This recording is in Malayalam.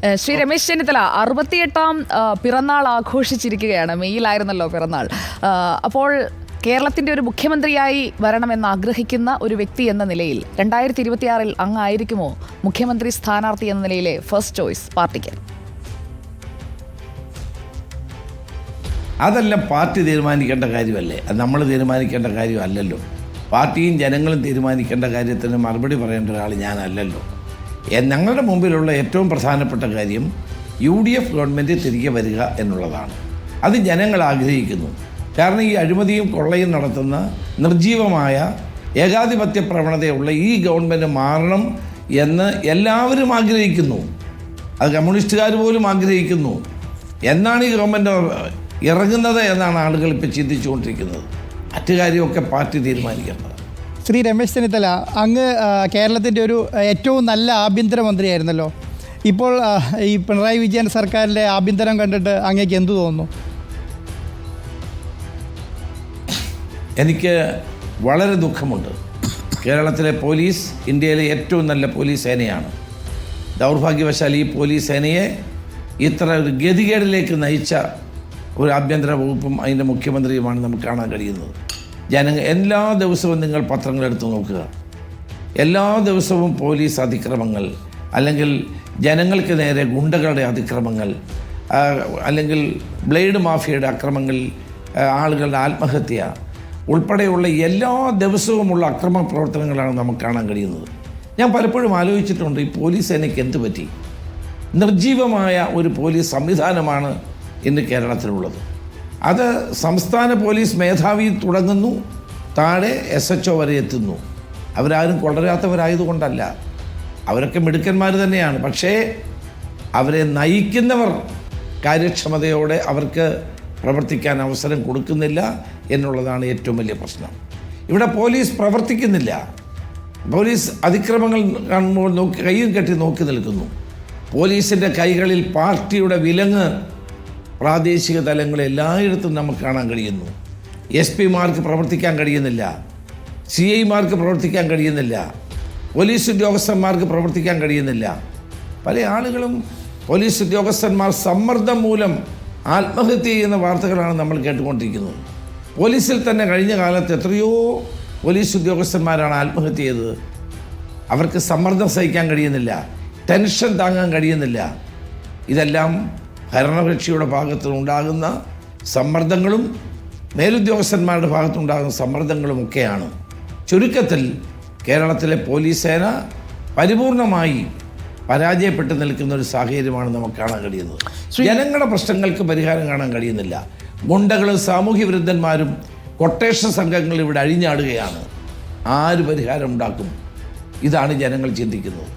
ശ്രീ രമേശ് ചെന്നിത്തല 68ാം പിറന്നാൾ ആഘോഷിച്ചിരിക്കുകയാണ്. മെയ്യിലായിരുന്നല്ലോ പിറന്നാൾ. അപ്പോൾ കേരളത്തിൻ്റെ ഒരു മുഖ്യമന്ത്രിയായി വരണമെന്ന് ആഗ്രഹിക്കുന്ന ഒരു വ്യക്തി എന്ന നിലയിൽ 2026 അങ്ങായിരിക്കുമോ മുഖ്യമന്ത്രി സ്ഥാനാർത്ഥി എന്ന നിലയിലെ ഫസ്റ്റ് ചോയ്സ് പാർട്ടിക്ക്? അതെല്ലാം പാർട്ടി തീരുമാനിക്കേണ്ട കാര്യമല്ലേ, അത് നമ്മൾ തീരുമാനിക്കേണ്ട കാര്യമല്ലല്ലോ. പാർട്ടിയും ജനങ്ങളും തീരുമാനിക്കേണ്ട കാര്യത്തിന് മറുപടി പറയേണ്ട ഒരാൾ ഞാനല്ലല്ലോ. ഞങ്ങളുടെ മുമ്പിലുള്ള ഏറ്റവും പ്രധാനപ്പെട്ട കാര്യം UDF ഗവൺമെൻറ് തിരികെ വരിക എന്നുള്ളതാണ്. അത് ജനങ്ങൾ ആഗ്രഹിക്കുന്നു. കാരണം ഈ അഴിമതിയും കൊള്ളയും നടത്തുന്ന നിർജീവമായ ഏകാധിപത്യ പ്രവണതയുള്ള ഈ ഗവൺമെൻറ് മാറണം എന്ന് എല്ലാവരും ആഗ്രഹിക്കുന്നു. അത് കമ്മ്യൂണിസ്റ്റുകാർ പോലും ആഗ്രഹിക്കുന്നു. എന്നാണ് ഈ ഗവൺമെൻറ് ഇറങ്ങുന്നത് എന്നാണ് ആളുകൾ ഇപ്പോൾ ചിന്തിച്ചുകൊണ്ടിരിക്കുന്നത്. മറ്റു കാര്യമൊക്കെ പാർട്ടി തീരുമാനിക്കേണ്ടത്. ശ്രീ രമേശ് ചെന്നിത്തല, അങ്ങ് കേരളത്തിൻ്റെ ഒരു ഏറ്റവും നല്ല ആഭ്യന്തരമന്ത്രിയായിരുന്നല്ലോ. ഇപ്പോൾ ഈ പിണറായി വിജയൻ സർക്കാരിൻ്റെ ആഭ്യന്തരം കണ്ടിട്ട് അങ്ങേക്ക് എന്തു തോന്നുന്നു? എനിക്ക് വളരെ ദുഃഖമുണ്ട്. കേരളത്തിലെ പോലീസ് ഇന്ത്യയിലെ ഏറ്റവും നല്ല പോലീസ് സേനയാണ്. ദൗർഭാഗ്യവശാൽ ഈ പോലീസ് സേനയെ ഇത്ര ഒരു ഗതികേടിലേക്ക് നയിച്ച ഒരു ആഭ്യന്തര വകുപ്പും അതിൻ്റെ മുഖ്യമന്ത്രിയുമാണ് നമുക്ക് കാണാൻ കഴിയുന്നത്. എല്ലാ ദിവസവും നിങ്ങൾ പത്രങ്ങളെടുത്ത് നോക്കുക. എല്ലാ ദിവസവും പോലീസ് അതിക്രമങ്ങൾ, അല്ലെങ്കിൽ ജനങ്ങൾക്ക് നേരെ ഗുണ്ടകളുടെ അതിക്രമങ്ങൾ, അല്ലെങ്കിൽ ബ്ലേഡ് മാഫിയയുടെ അക്രമങ്ങളിൽ ആളുകളുടെ ആത്മഹത്യ ഉൾപ്പെടെയുള്ള എല്ലാ ദിവസവുമുള്ള അക്രമ പ്രവർത്തനങ്ങളാണ് നമുക്ക് കാണാൻ കഴിയുന്നത്. ഞാൻ പലപ്പോഴും ആലോചിച്ചിട്ടുണ്ട്, ഈ പോലീസ് സേനയ്ക്ക് എന്ത് പറ്റി? നിർജീവമായ ഒരു പോലീസ് സംവിധാനമാണ് ഇന്ന് കേരളത്തിലുള്ളത്. അത് സംസ്ഥാന പോലീസ് മേധാവി തുടങ്ങുന്നു, താഴെ SHO വരെ എത്തുന്നു. അവരാരും കൊള്ളരാത്തവരായതുകൊണ്ടല്ല, അവരൊക്കെ മിടുക്കന്മാർ തന്നെയാണ്. പക്ഷേ അവരെ നയിക്കുന്നവർ കാര്യക്ഷമതയോടെ അവർക്ക് പ്രവർത്തിക്കാൻ അവസരം കൊടുക്കുന്നില്ല എന്നുള്ളതാണ് ഏറ്റവും വലിയ പ്രശ്നം. ഇവിടെ പോലീസ് പ്രവർത്തിക്കുന്നില്ല. പോലീസ് അതിക്രമങ്ങൾ കാണുമ്പോൾ കൈയും കെട്ടി നോക്കി നിൽക്കുന്നു. പോലീസിൻ്റെ കൈകളിൽ പാർട്ടിയുടെ വിലങ്ങ് പ്രാദേശിക തലങ്ങളിൽ എല്ലായിടത്തും നമുക്ക് കാണാൻ കഴിയുന്നു. SP-മാർക്ക് പ്രവർത്തിക്കാൻ കഴിയുന്നില്ല, CI-മാർക്ക് പ്രവർത്തിക്കാൻ കഴിയുന്നില്ല, പോലീസ് ഉദ്യോഗസ്ഥന്മാർക്ക് പ്രവർത്തിക്കാൻ കഴിയുന്നില്ല. പല ആളുകളും പോലീസ് ഉദ്യോഗസ്ഥന്മാർ സമ്മർദ്ദം മൂലം ആത്മഹത്യ ചെയ്യുന്ന വാർത്തകളാണ് നമ്മൾ കേട്ടുകൊണ്ടിരിക്കുന്നത്. പോലീസിൽ തന്നെ കഴിഞ്ഞ കാലത്ത് എത്രയോ പോലീസ് ഉദ്യോഗസ്ഥന്മാരാണ് ആത്മഹത്യ ചെയ്തത്. അവർക്ക് സമ്മർദ്ദം സഹിക്കാൻ കഴിയുന്നില്ല, ടെൻഷൻ താങ്ങാൻ കഴിയുന്നില്ല. ഇതെല്ലാം ഭരണകക്ഷിയുടെ ഭാഗത്തുനിന്നുണ്ടാകുന്ന സമ്മർദ്ദങ്ങളും മേലുദ്യോഗസ്ഥന്മാരുടെ ഭാഗത്തുനിന്നുണ്ടാകുന്ന സമ്മർദ്ദങ്ങളുമൊക്കെയാണ്. ചുരുക്കത്തിൽ കേരളത്തിലെ പോലീസ് സേന പരിപൂർണമായി പരാജയപ്പെട്ട് നിൽക്കുന്ന ഒരു സാഹചര്യമാണ് നമുക്ക് കാണാൻ കഴിയുന്നത്. ജനങ്ങളുടെ പ്രശ്നങ്ങൾക്ക് പരിഹാരം കാണാൻ കഴിയുന്നില്ല. ഗുണ്ടകളും സാമൂഹ്യ വിരുദ്ധന്മാരും കൊട്ടേഷൻ സംഘങ്ങൾ ഇവിടെ അഴിഞ്ഞാടുകയാണ്. ആര് പരിഹാരം ഉണ്ടാക്കും? ഇതാണ് ജനങ്ങൾ ചിന്തിക്കുന്നത്.